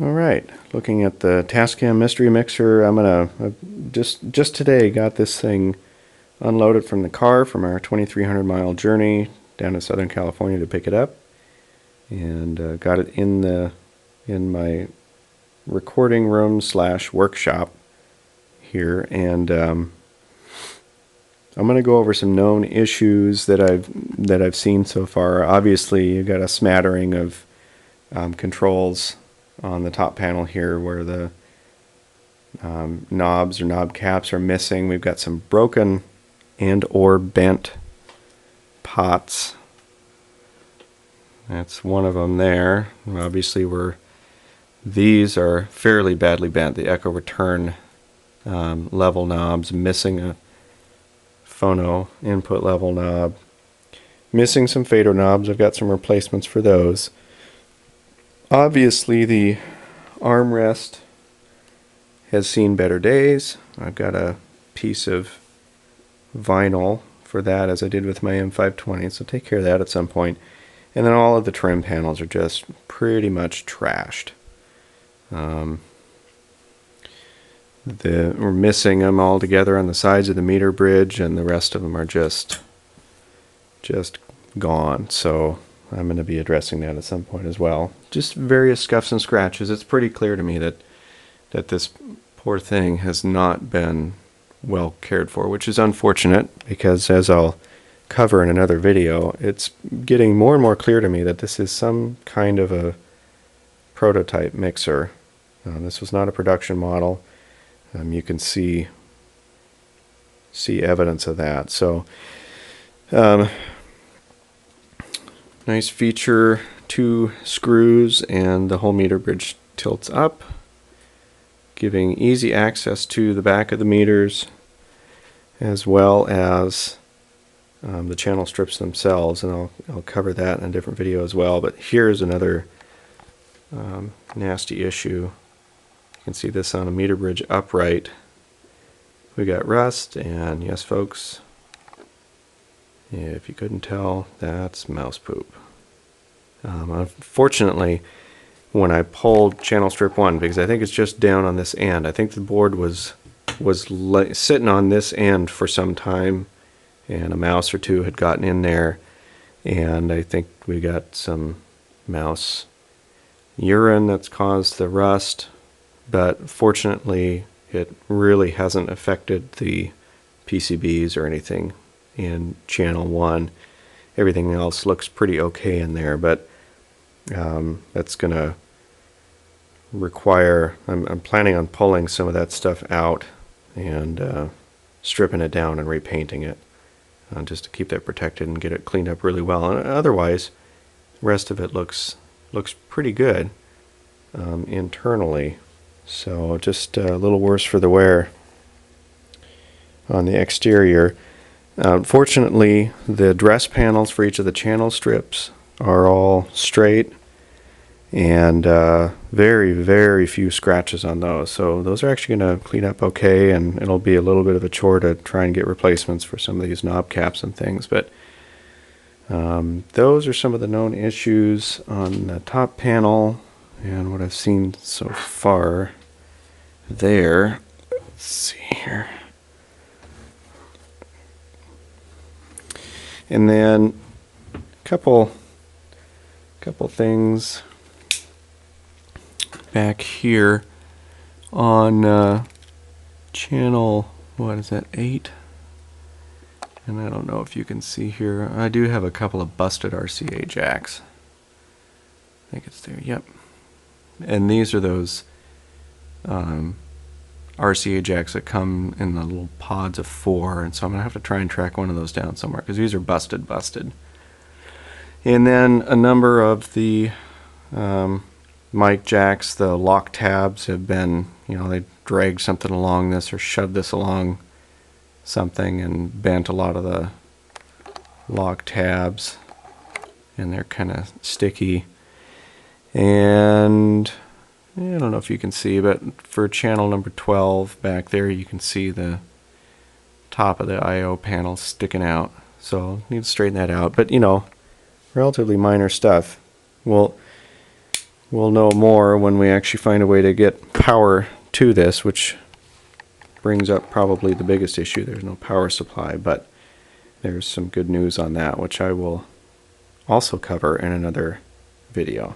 All right, looking at the Tascam mystery mixer. I just today got this thing unloaded from the car from our 2,300 mile journey down to Southern California to pick it up, and got it in my recording room / workshop here, and I'm going to go over some known issues that I've seen so far. Obviously, you've got a smattering of controls on the top panel here where the knobs or knob caps are missing. We've got some broken and or bent pots. That's one of them there. Obviously these are fairly badly bent. The echo return level knobs, missing a phono input level knob, missing some fader knobs. I've got some replacements for those. Obviously the armrest has seen better days. I've got a piece of vinyl for that, as I did with my M520, so take care of that at some point. And then all of the trim panels are just pretty much trashed. We're missing them all together on the sides of the meter bridge, and the rest of them are just gone. So I'm going to be addressing that at some point as well. Just various scuffs and scratches. It's pretty clear to me that this poor thing has not been well cared for, which is unfortunate, because as I'll cover in another video, it's getting more and more clear to me that this is some kind of a prototype mixer. This was not a production model. You can see evidence of that. So nice feature, 2 screws and the whole meter bridge tilts up, giving easy access to the back of the meters, as well as the channel strips themselves, and I'll cover that in a different video as well. But here's another nasty issue. You can see this on a meter bridge upright. We got rust, and yes folks, if you couldn't tell, that's mouse poop. Unfortunately, when I pulled channel strip 1, because I think it's just down on this end, I think the board was sitting on this end for some time, and a mouse or two had gotten in there, and I think we got some mouse urine that's caused the rust. But fortunately, it really hasn't affected the PCBs or anything in channel 1. Everything else looks pretty okay in there, but that's going to require, I'm planning on pulling some of that stuff out and stripping it down and repainting it, just to keep that protected and get it cleaned up really well. And otherwise, the rest of it looks pretty good internally. So just a little worse for the wear on the exterior. Fortunately, the dress panels for each of the channel strips are all straight, and very, very few scratches on those. So those are actually going to clean up okay, and it'll be a little bit of a chore to try and get replacements for some of these knob caps and things. But those are some of the known issues on the top panel and what I've seen so far there. Let's see here. And then a couple things back here on channel, what is that, 8? And I don't know if you can see here, I do have a couple of busted RCA jacks. I think it's there, yep. And these are those RCA jacks that come in the little pods of 4, and so I'm going to have to try and track one of those down somewhere, because these are busted. And then a number of the mic jacks, the lock tabs have been, they dragged something along this or shoved this along something and bent a lot of the lock tabs, and they're kind of sticky. And I don't know if you can see, but for channel number 12 back there, you can see the top of the I/O panel sticking out. So need to straighten that out. But relatively minor stuff. We'll We'll know more when we actually find a way to get power to this, which brings up probably the biggest issue. There's no power supply, but there's some good news on that, which I will also cover in another video.